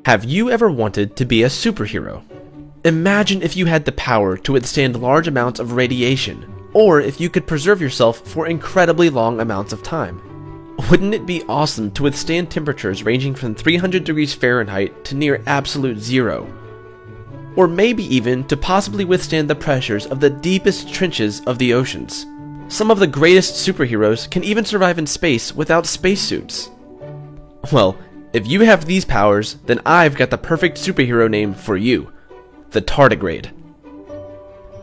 Have you ever wanted to be a superhero? Imagine if you had the power to withstand large amounts of radiation, or if you could preserve yourself for incredibly long amounts of time. Wouldn't it be awesome to withstand temperatures ranging from 300 degrees Fahrenheit to near absolute zero? Or maybe even to possibly withstand the pressures of the deepest trenches of the oceans. Some of the greatest superheroes can even survive in space without spacesuits. Well, if you have these powers, then I've got the perfect superhero name for you: the Tardigrade.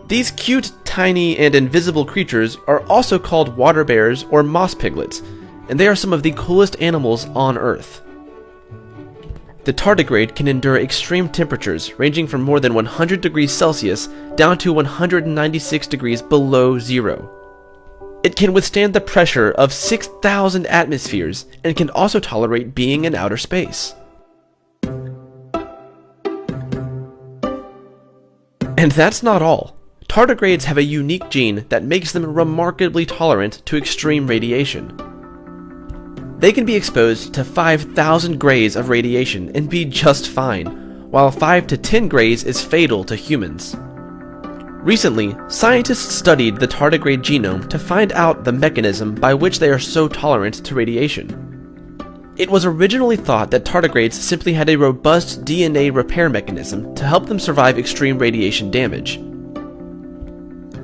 These cute, tiny, and invisible creatures are also called water bears or moss piglets, and they are some of the coolest animals on Earth. The tardigrade can endure extreme temperatures ranging from more than 100 degrees Celsius down to 196 degrees below zero. It can withstand the pressure of 6,000 atmospheres and can also tolerate being in outer space. And that's not all. Tardigrades have a unique gene that makes them remarkably tolerant to extreme radiation. They can be exposed to 5,000 grays of radiation and be just fine, while 5 to 10 grays is fatal to humans. Recently, scientists studied the tardigrade genome to find out the mechanism by which they are so tolerant to radiation. It was originally thought that tardigrades simply had a robust DNA repair mechanism to help them survive extreme radiation damage.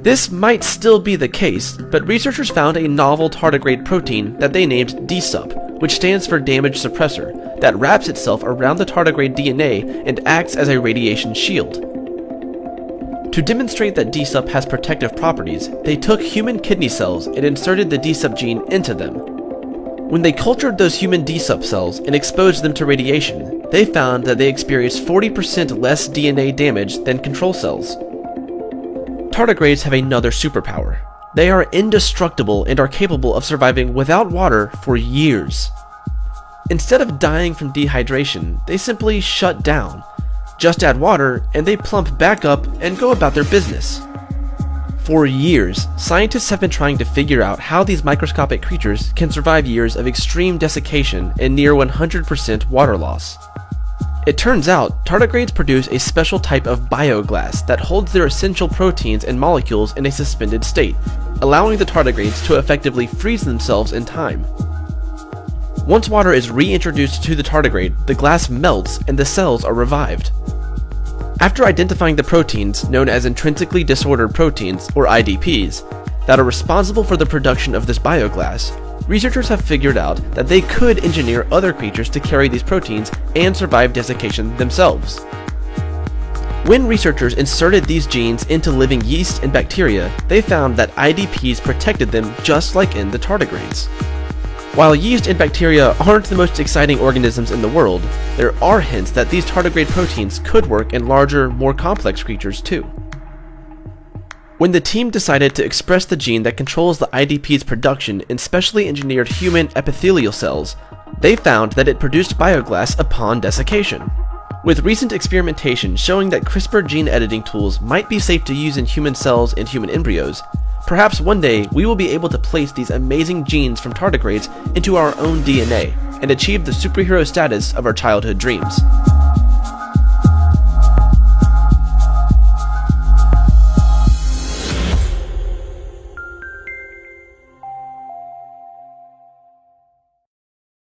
This might still be the case, but researchers found a novel tardigrade protein that they named DSUP, which stands for damage suppressor, that wraps itself around the tardigrade DNA and acts as a radiation shield. To demonstrate that DSUP has protective properties, they took human kidney cells and inserted the DSUP gene into them. When they cultured those human DSUP cells and exposed them to radiation, they found that they experienced 40% less DNA damage than control cells. Tardigrades have another superpower. They are indestructible and are capable of surviving without water for years. Instead of dying from dehydration, they simply shut down. Just add water, and they plump back up and go about their business. For years, scientists have been trying to figure out how these microscopic creatures can survive years of extreme desiccation and near 100% water loss. It turns out, tardigrades produce a special type of bioglass that holds their essential proteins and molecules in a suspended state, allowing the tardigrades to effectively freeze themselves in time. Once water is reintroduced to the tardigrade, the glass melts and the cells are revived. After identifying the proteins, known as intrinsically disordered proteins, or IDPs, that are responsible for the production of this bioglass, researchers have figured out that they could engineer other creatures to carry these proteins and survive desiccation themselves. When researchers inserted these genes into living yeast and bacteria, they found that IDPs protected them just like in the tardigrades. While yeast and bacteria aren't the most exciting organisms in the world, there are hints that these tardigrade proteins could work in larger, more complex creatures too. When the team decided to express the gene that controls the IDP's production in specially engineered human epithelial cells, they found that it produced bioglass upon desiccation. With recent experimentation showing that CRISPR gene editing tools might be safe to use in human cells and human embryos, perhaps one day we will be able to place these amazing genes from tardigrades into our own DNA and achieve the superhero status of our childhood dreams.